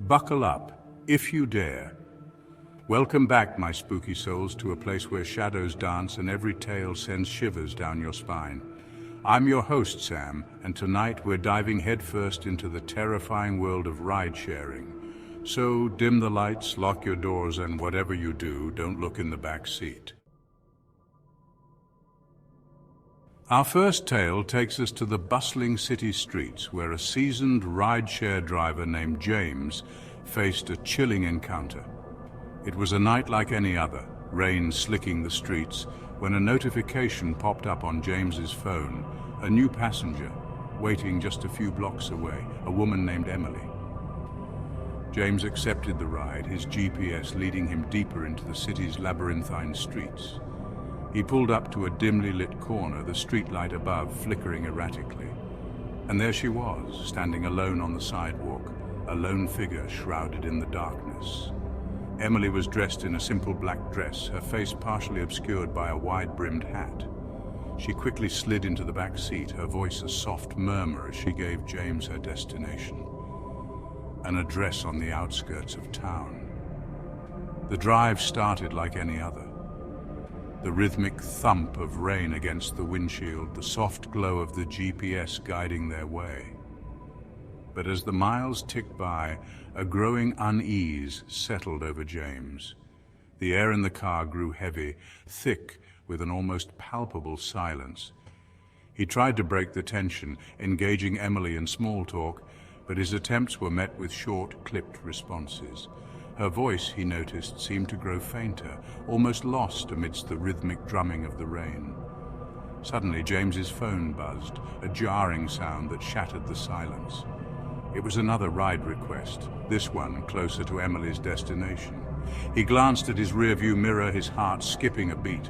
Buckle up, if you dare. Welcome back, my spooky souls, to a place where shadows dance and every tale sends shivers down your spine. I'm your host, Sam, and tonight we're diving headfirst into the terrifying world of ride-sharing. So dim the lights, lock your doors, and whatever you do, don't look in the back seat. Our first tale takes us to the bustling city streets where a seasoned ride-share driver named James faced a chilling encounter. It was a night like any other, rain slicking the streets, when a notification popped up on James's phone, a new passenger, waiting just a few blocks away, a woman named Emily. James accepted the ride, his GPS leading him deeper into the city's labyrinthine streets. He pulled up to a dimly lit corner, the streetlight above flickering erratically. And there she was, standing alone on the sidewalk, a lone figure shrouded in the darkness. Emily was dressed in a simple black dress, her face partially obscured by a wide-brimmed hat. She quickly slid into the back seat, her voice a soft murmur as she gave James her destination, an address on the outskirts of town. The drive started like any other. The rhythmic thump of rain against the windshield, the soft glow of the GPS guiding their way. But as the miles ticked by, a growing unease settled over James. The air in the car grew heavy, thick with an almost palpable silence. He tried to break the tension, engaging Emily in small talk, but his attempts were met with short, clipped responses. Her voice, he noticed, seemed to grow fainter, almost lost amidst the rhythmic drumming of the rain. Suddenly, James's phone buzzed, a jarring sound that shattered the silence. It was another ride request, this one closer to Emily's destination. He glanced at his rearview mirror, his heart skipping a beat.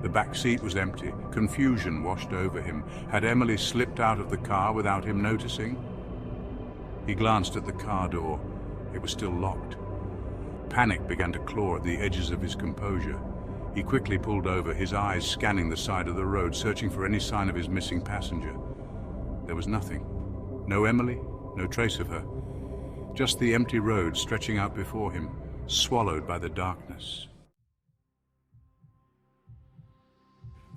The back seat was empty. Confusion washed over him. Had Emily slipped out of the car without him noticing? He glanced at the car door. It was still locked. Panic began to claw at the edges of his composure. He quickly pulled over, his eyes scanning the side of the road, searching for any sign of his missing passenger. There was nothing. No Emily, no trace of her. Just the empty road stretching out before him, swallowed by the darkness.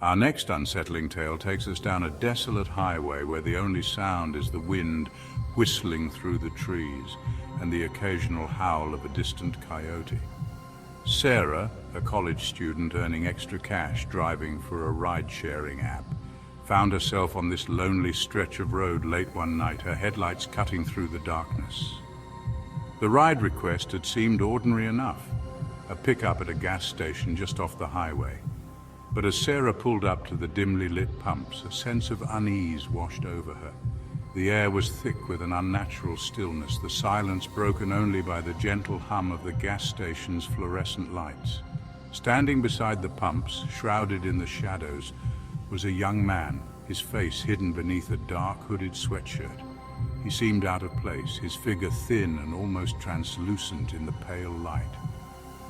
Our next unsettling tale takes us down a desolate highway where the only sound is the wind whistling through the trees and the occasional howl of a distant coyote. Sarah, a college student earning extra cash driving for a ride-sharing app, found herself on this lonely stretch of road late one night, her headlights cutting through the darkness. The ride request had seemed ordinary enough, a pickup at a gas station just off the highway. But as Sarah pulled up to the dimly lit pumps, a sense of unease washed over her. The air was thick with an unnatural stillness, the silence broken only by the gentle hum of the gas station's fluorescent lights. Standing beside the pumps, shrouded in the shadows, was a young man, his face hidden beneath a dark hooded sweatshirt. He seemed out of place, his figure thin and almost translucent in the pale light.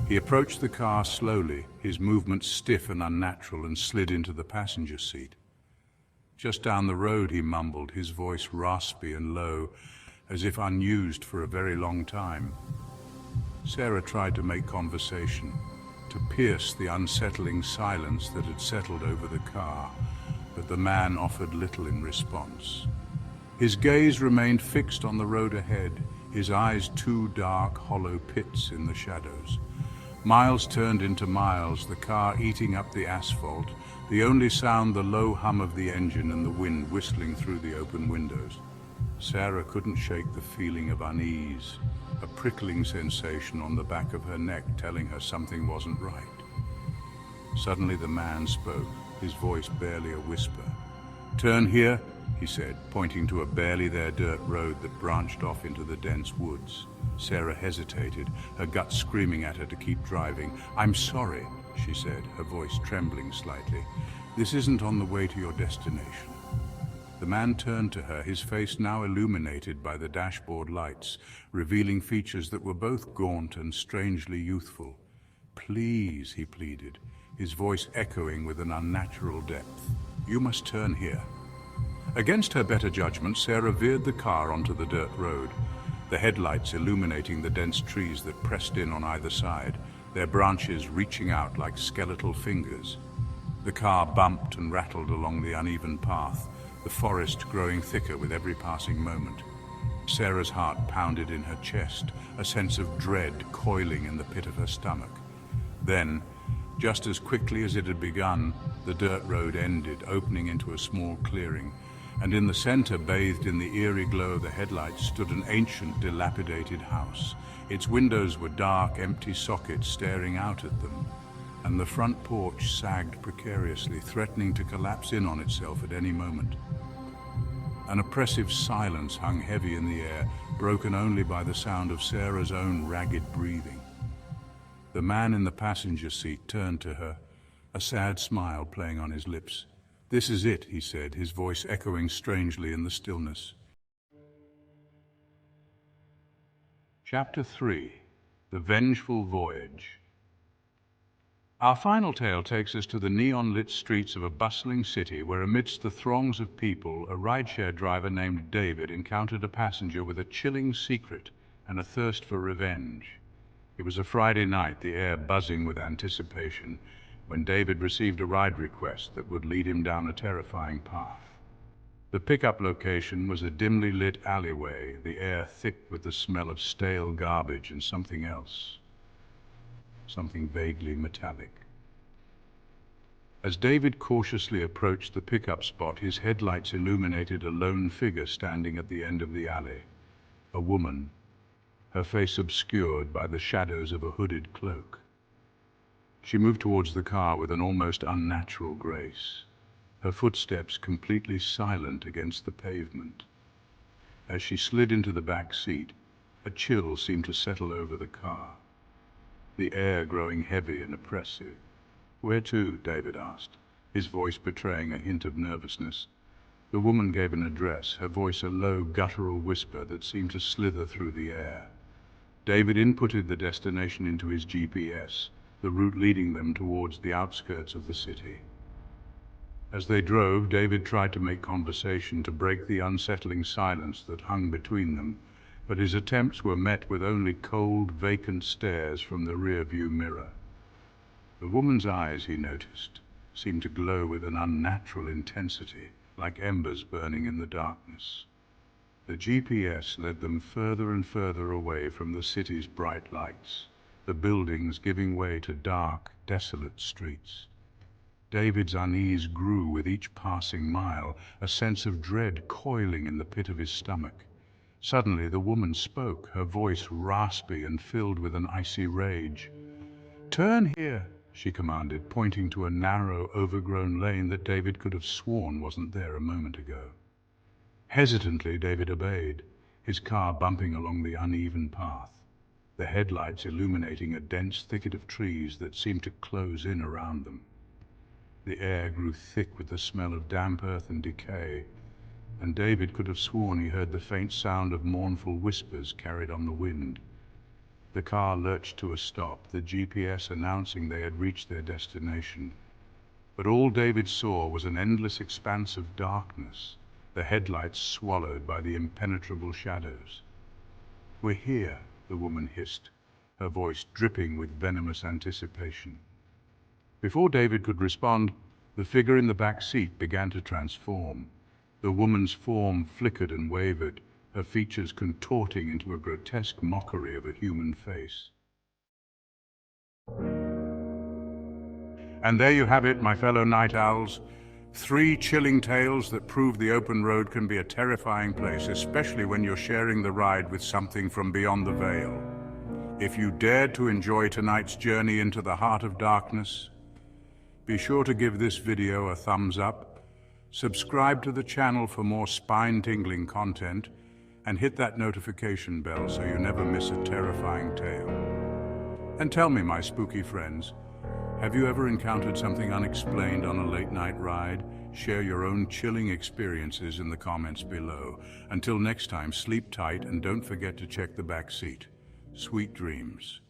He approached the car slowly, his movements stiff and unnatural, and slid into the passenger seat. Just down the road, he mumbled, his voice raspy and low, as if unused for a very long time. Sarah tried to make conversation, to pierce the unsettling silence that had settled over the car, but the man offered little in response. His gaze remained fixed on the road ahead, his eyes two dark, hollow pits in the shadows. Miles turned into miles, the car eating up the asphalt, the only sound the low hum of the engine and the wind whistling through the open windows. Sarah couldn't shake the feeling of unease, a prickling sensation on the back of her neck telling her something wasn't right. Suddenly the man spoke, his voice barely a whisper. "Turn here," he said, pointing to a barely there dirt road that branched off into the dense woods. Sarah hesitated, her gut screaming at her to keep driving. "I'm sorry," she said, her voice trembling slightly. "This isn't on the way to your destination." The man turned to her, his face now illuminated by the dashboard lights, revealing features that were both gaunt and strangely youthful. "Please," he pleaded, his voice echoing with an unnatural depth. "You must turn here." Against her better judgment, Sarah veered the car onto the dirt road. the headlights illuminating the dense trees that pressed in on either side, their branches reaching out like skeletal fingers. The car bumped and rattled along the uneven path, the forest growing thicker with every passing moment. Sarah's heart pounded in her chest, a sense of dread coiling in the pit of her stomach. Then, just as quickly as it had begun, the dirt road ended, opening into a small clearing, and in the center, bathed in the eerie glow of the headlights, stood an ancient, dilapidated house. Its windows were dark, empty sockets staring out at them, and the front porch sagged precariously, threatening to collapse in on itself at any moment. An oppressive silence hung heavy in the air, broken only by the sound of Sarah's own ragged breathing. The man in the passenger seat turned to her, a sad smile playing on his lips. "This is it," he said, his voice echoing strangely in the stillness. Chapter 3. The Vengeful Voyage. Our final tale takes us to the neon-lit streets of a bustling city where, amidst the throngs of people, a rideshare driver named David encountered a passenger with a chilling secret and a thirst for revenge. It was a Friday night, the air buzzing with anticipation, when David received a ride request that would lead him down a terrifying path. The pickup location was a dimly lit alleyway, the air thick with the smell of stale garbage and something else. Something vaguely metallic. As David cautiously approached the pickup spot, his headlights illuminated a lone figure standing at the end of the alley. A woman, her face obscured by the shadows of a hooded cloak. She moved towards the car with an almost unnatural grace, her footsteps completely silent against the pavement. As she slid into the back seat, a chill seemed to settle over the car, the air growing heavy and oppressive. "Where to?" David asked, his voice betraying a hint of nervousness. The woman gave an address, her voice a low, guttural whisper that seemed to slither through the air. David inputted the destination into his GPS, the route leading them towards the outskirts of the city. As they drove, David tried to make conversation to break the unsettling silence that hung between them, but his attempts were met with only cold, vacant stares from the rear-view mirror. The woman's eyes, he noticed, seemed to glow with an unnatural intensity, like embers burning in the darkness. The GPS led them further and further away from the city's bright lights, the buildings giving way to dark, desolate streets. David's unease grew with each passing mile, a sense of dread coiling in the pit of his stomach. Suddenly the woman spoke, her voice raspy and filled with an icy rage. "Turn here," she commanded, pointing to a narrow, overgrown lane that David could have sworn wasn't there a moment ago. Hesitantly, David obeyed, his car bumping along the uneven path, the headlights illuminating a dense thicket of trees that seemed to close in around them. The air grew thick with the smell of damp earth and decay, and David could have sworn he heard the faint sound of mournful whispers carried on the wind. The car lurched to a stop, the GPS announcing they had reached their destination. But all David saw was an endless expanse of darkness, the headlights swallowed by the impenetrable shadows. "We're here," the woman hissed, her voice dripping with venomous anticipation. Before David could respond, the figure in the back seat began to transform. The woman's form flickered and wavered, her features contorting into a grotesque mockery of a human face. And there you have it, my fellow night owls. 3 chilling tales that prove the open road can be a terrifying place, especially when you're sharing the ride with something from beyond the veil. If you dared to enjoy tonight's journey into the heart of darkness, be sure to give this video a thumbs up, subscribe to the channel for more spine-tingling content, and hit that notification bell so you never miss a terrifying tale. And tell me, my spooky friends, have you ever encountered something unexplained on a late-night ride? Share your own chilling experiences in the comments below. Until next time, sleep tight and don't forget to check the back seat. Sweet dreams.